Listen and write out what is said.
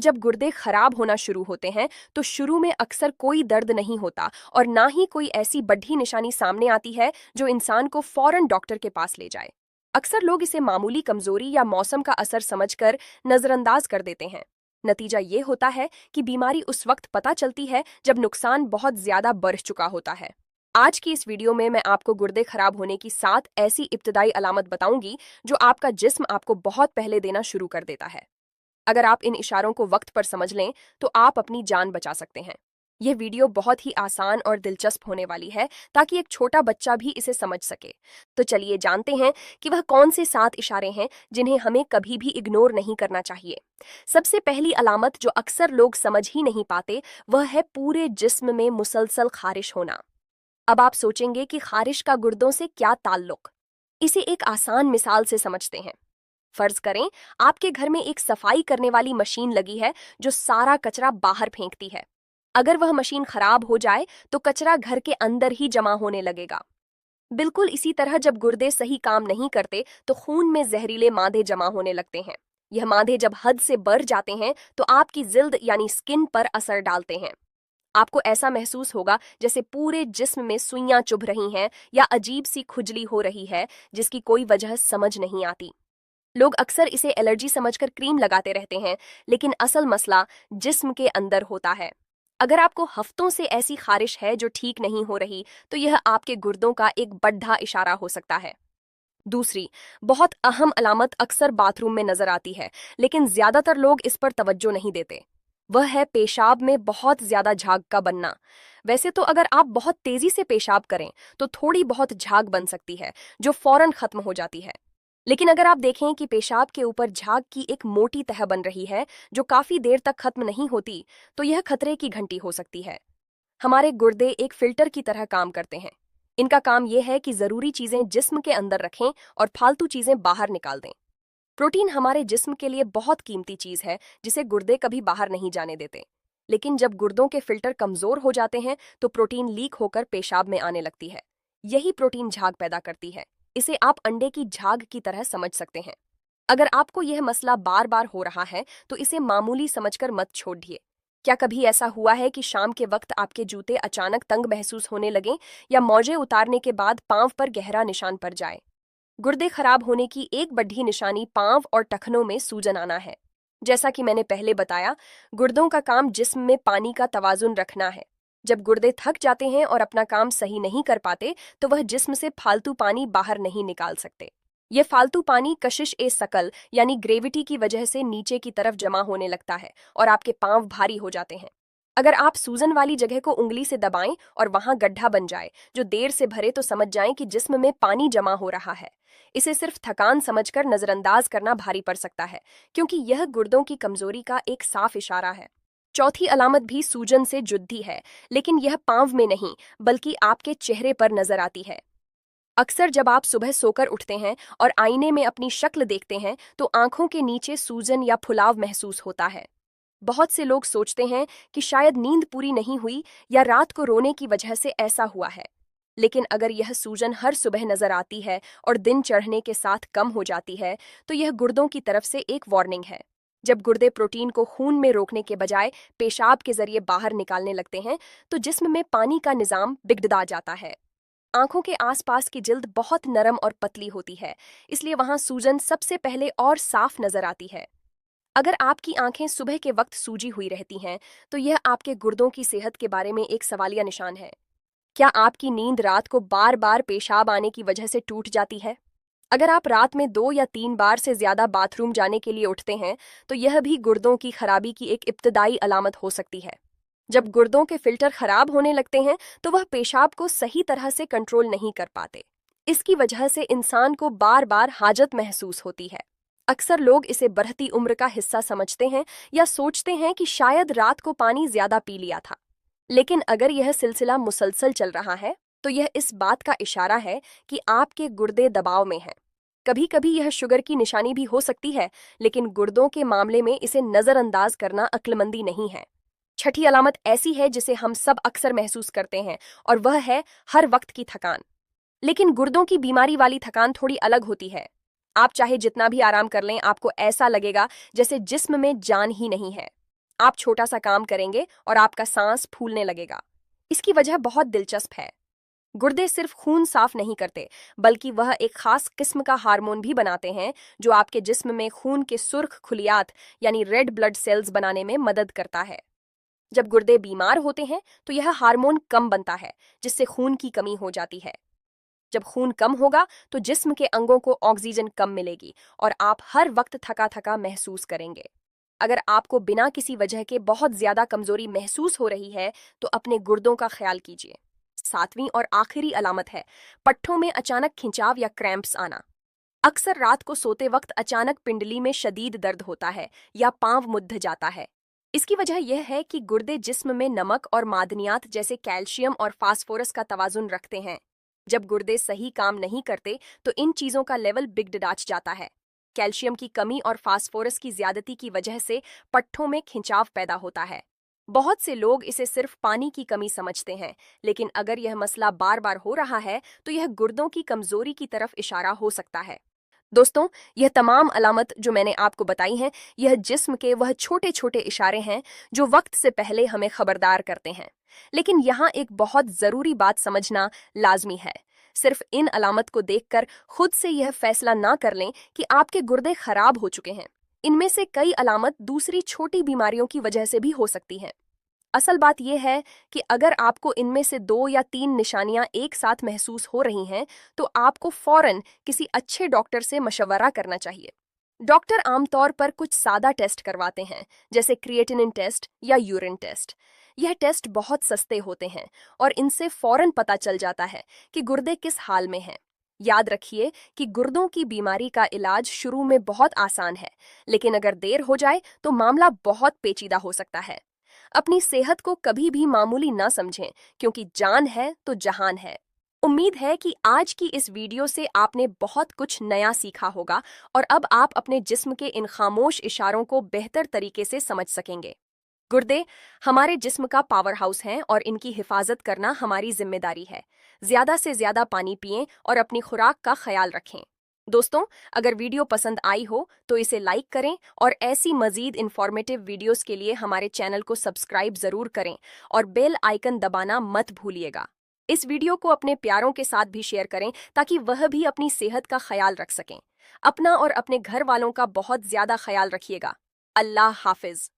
जब गुर्दे खराब होना शुरू होते हैं तो शुरू में अक्सर कोई दर्द नहीं होता और ना ही कोई ऐसी बड़ी निशानी सामने आती है जो इंसान को फौरन डॉक्टर के पास ले जाए। अक्सर लोग इसे मामूली कमजोरी या मौसम का असर समझकर नजरअंदाज कर देते हैं। नतीजा ये होता है कि बीमारी उस वक्त पता चलती है जब नुकसान बहुत ज्यादा बढ़ चुका होता है। आज की इस वीडियो में मैं आपको गुर्दे खराब होने की 7 ऐसी इब्तदाई अलामत बताऊंगी जो आपका जिस्म आपको बहुत पहले देना शुरू कर देता है। अगर आप इन इशारों को वक्त पर समझ लें तो आप अपनी जान बचा सकते हैं। यह वीडियो बहुत ही आसान और दिलचस्प होने वाली है ताकि एक छोटा बच्चा भी इसे समझ सके। तो चलिए जानते हैं कि वह कौन से 7 इशारे हैं जिन्हें हमें कभी भी इग्नोर नहीं करना चाहिए। सबसे पहली अलामत जो अक्सर लोग समझ ही नहीं पाते वह है पूरे जिस्म में मुसलसल खारिश होना। अब आप सोचेंगे कि खारिश का गुर्दों से क्या ताल्लुक। इसे एक आसान मिसाल से समझते हैं। फर्ज करें आपके घर में एक सफाई करने वाली मशीन लगी है जो सारा कचरा बाहर फेंकती है। अगर वह मशीन खराब हो जाए तो कचरा घर के अंदर ही जमा होने लगेगा। बिल्कुल इसी तरह जब गुर्दे सही काम नहीं करते तो खून में जहरीले मादे जमा होने लगते हैं। यह मादे जब हद से बढ़ जाते हैं तो आपकी जिल्द यानी स्किन पर असर डालते हैं। आपको ऐसा महसूस होगा जैसे पूरे जिस्म में सुइयां चुभ रही हैं या अजीब सी खुजली हो रही है जिसकी कोई वजह समझ नहीं आती। लोग अक्सर इसे एलर्जी समझकर क्रीम लगाते रहते हैं, लेकिन असल मसला जिस्म के अंदर होता है। अगर आपको हफ्तों से ऐसी खारिश है जो ठीक नहीं हो रही तो यह आपके गुर्दों का एक बड़ा इशारा हो सकता है। दूसरी बहुत अहम अलामत अक्सर बाथरूम में नजर आती है, लेकिन ज्यादातर लोग इस पर तवज्जो नहीं देते। वह है पेशाब में बहुत ज्यादा झाग का बनना। वैसे तो अगर आप बहुत तेजी से पेशाब करें तो थोड़ी बहुत झाग बन सकती है जो फौरन खत्म हो जाती है। लेकिन अगर आप देखें कि पेशाब के ऊपर झाग की एक मोटी तह बन रही है जो काफी देर तक खत्म नहीं होती तो यह खतरे की घंटी हो सकती है। हमारे गुर्दे एक फिल्टर की तरह काम करते हैं। इनका काम यह है कि जरूरी चीजें जिस्म के अंदर रखें और फालतू चीजें बाहर निकाल दें। प्रोटीन हमारे जिस्म के लिए बहुत कीमती चीज है जिसे गुर्दे कभी बाहर नहीं जाने देते। लेकिन जब गुर्दों के फिल्टर कमजोर हो जाते हैं तो प्रोटीन लीक होकर पेशाब में आने लगती है। यही प्रोटीन झाग पैदा करती है। इसे आप अंडे की झाग की तरह समझ सकते हैं। अगर आपको यह मसला बार बार हो रहा है तो इसे मामूली समझकर मत छोड़िए। क्या कभी ऐसा हुआ है कि शाम के वक्त आपके जूते अचानक तंग महसूस होने लगें या मोजे उतारने के बाद पांव पर गहरा निशान पड़ जाए? गुर्दे खराब होने की एक बड़ी निशानी पांव और टखनों में सूजन आना है। जैसा कि मैंने पहले बताया, गुर्दों का काम जिस्म में पानी का तवाजुन रखना है। जब गुर्दे थक जाते हैं और अपना काम सही नहीं कर पाते तो वह जिस्म से फालतू पानी बाहर नहीं निकाल सकते। यह फालतू पानी कशिश ए सकल यानी ग्रेविटी की वजह से नीचे की तरफ जमा होने लगता है और आपके पांव भारी हो जाते हैं। अगर आप सूजन वाली जगह को उंगली से दबाएं और वहां गड्ढा बन जाए जो देर से भरे तो समझ जाएं कि जिस्म में पानी जमा हो रहा है। इसे सिर्फ थकान समझकर नजरअंदाज करना भारी पड़ सकता है, क्योंकि यह गुर्दों की कमजोरी का एक साफ इशारा है। चौथी अलामत भी सूजन से जुड़ी है, लेकिन यह पांव में नहीं बल्कि आपके चेहरे पर नजर आती है। अक्सर जब आप सुबह सोकर उठते हैं और आईने में अपनी शक्ल देखते हैं तो आंखों के नीचे सूजन या फुलाव महसूस होता है। बहुत से लोग सोचते हैं कि शायद नींद पूरी नहीं हुई या रात को रोने की वजह से ऐसा हुआ है। लेकिन अगर यह सूजन हर सुबह नजर आती है और दिन चढ़ने के साथ कम हो जाती है तो यह गुर्दों की तरफ से एक वार्निंग है। जब गुर्दे प्रोटीन को खून में रोकने के बजाय पेशाब के जरिए बाहर निकालने लगते हैं तो जिस्म में पानी का निजाम बिगड़ जाता है। आंखों के आसपास की जिल्द बहुत नरम और पतली होती है, इसलिए वहां सूजन सबसे पहले और साफ नजर आती है। अगर आपकी आंखें सुबह के वक्त सूजी हुई रहती हैं तो यह आपके गुर्दों की सेहत के बारे में एक सवालिया निशान है। क्या आपकी नींद रात को बार बार पेशाब आने की वजह से टूट जाती है? अगर आप रात में 2 या 3 बार से ज्यादा बाथरूम जाने के लिए उठते हैं तो यह भी गुर्दों की खराबी की एक इब्तदाई अलामत हो सकती है। जब गुर्दों के फिल्टर खराब होने लगते हैं तो वह पेशाब को सही तरह से कंट्रोल नहीं कर पाते। इसकी वजह से इंसान को बार बार हाजत महसूस होती है। अक्सर लोग इसे बढ़ती उम्र का हिस्सा समझते हैं या सोचते हैं कि शायद रात को पानी ज्यादा पी लिया था। लेकिन अगर यह सिलसिला मुसलसल चल रहा है तो यह इस बात का इशारा है कि आपके गुर्दे दबाव में हैं। कभी कभी यह शुगर की निशानी भी हो सकती है, लेकिन गुर्दों के मामले में इसे नजरअंदाज करना अक्लमंदी नहीं है। छठी अलामत ऐसी है जिसे हम सब अक्सर महसूस करते हैं और वह है हर वक्त की थकान। लेकिन गुर्दों की बीमारी वाली थकान थोड़ी अलग होती है। आप चाहे जितना भी आराम कर लें आपको ऐसा लगेगा जैसे जिस्म में जान ही नहीं है। आप छोटा सा काम करेंगे और आपका सांस फूलने लगेगा। इसकी वजह बहुत दिलचस्प है। गुर्दे सिर्फ खून साफ नहीं करते, बल्कि वह एक खास किस्म का हार्मोन भी बनाते हैं जो आपके जिस्म में खून के सुर्ख खुलियात यानी रेड ब्लड सेल्स बनाने में मदद करता है। जब गुर्दे बीमार होते हैं तो यह हार्मोन कम बनता है, जिससे खून की कमी हो जाती है। जब खून कम होगा तो जिस्म के अंगों को ऑक्सीजन कम मिलेगी और आप हर वक्त थका थका महसूस करेंगे। अगर आपको बिना किसी वजह के बहुत ज्यादा कमजोरी महसूस हो रही है तो अपने गुर्दों का ख्याल कीजिए। सातवीं और आखिरी अलामत है पट्ठों में अचानक खिंचाव या क्रैम्प्स आना। अक्सर रात को सोते वक्त अचानक पिंडली में शदीद दर्द होता है या पांव मुद्द जाता है। इसकी वजह यह है कि गुर्दे जिस्म में नमक और मादनियात जैसे कैल्शियम और फास्फोरस का तवाजुन रखते हैं। जब गुर्दे सही काम नहीं करते तो इन चीजों का लेवल बिगड़ जाता है। कैल्शियम की कमी और फास्फोरस की ज्यादती की वजह से पट्ठों में खिंचाव पैदा होता है। बहुत से लोग इसे सिर्फ पानी की कमी समझते हैं, लेकिन अगर यह मसला बार बार हो रहा है तो यह गुर्दों की कमजोरी की तरफ इशारा हो सकता है। दोस्तों, यह तमाम अलामत जो मैंने आपको बताई हैं, यह जिस्म के वह छोटे छोटे इशारे हैं जो वक्त से पहले हमें खबरदार करते हैं। लेकिन यहाँ एक बहुत जरूरी बात समझना लाजमी है। सिर्फ इन अलामत को देखकर खुद से यह फैसला ना कर लें कि आपके गुर्दे खराब हो चुके हैं। इनमें से कई अलामत दूसरी छोटी बीमारियों की वजह से भी हो सकती हैं। असल बात यह है कि अगर आपको इनमें से 2 या 3 निशानियां एक साथ महसूस हो रही हैं, तो आपको फौरन किसी अच्छे डॉक्टर से मशवरा करना चाहिए। डॉक्टर आमतौर पर कुछ सादा टेस्ट करवाते हैं, जैसे क्रिएटिनिन टेस्ट या यूरिन टेस्ट। यह टेस्ट बहुत सस्ते होते हैं और इनसे फौरन पता चल जाता है कि गुर्दे किस हाल में हैं। याद रखिए कि गुर्दों की बीमारी का इलाज शुरू में बहुत आसान है, लेकिन अगर देर हो जाए तो मामला बहुत पेचीदा हो सकता है। अपनी सेहत को कभी भी मामूली ना समझें, क्योंकि जान है तो जहान है। उम्मीद है कि आज की इस वीडियो से आपने बहुत कुछ नया सीखा होगा और अब आप अपने जिस्म के इन खामोश इशारों को बेहतर तरीके से समझ सकेंगे। गुर्दे हमारे जिस्म का पावर हाउस हैं और इनकी हिफाजत करना हमारी जिम्मेदारी है। ज्यादा से ज्यादा पानी पिएं और अपनी खुराक का ख्याल रखें। दोस्तों, अगर वीडियो पसंद आई हो तो इसे लाइक करें और ऐसी मजीद इंफॉर्मेटिव वीडियोस के लिए हमारे चैनल को सब्सक्राइब जरूर करें और बेल आइकन दबाना मत भूलिएगा। इस वीडियो को अपने प्यारों के साथ भी शेयर करें ताकि वह भी अपनी सेहत का ख्याल रख सकें। अपना और अपने घर वालों का बहुत ज्यादा ख्याल रखिएगा। अल्लाह हाफिज।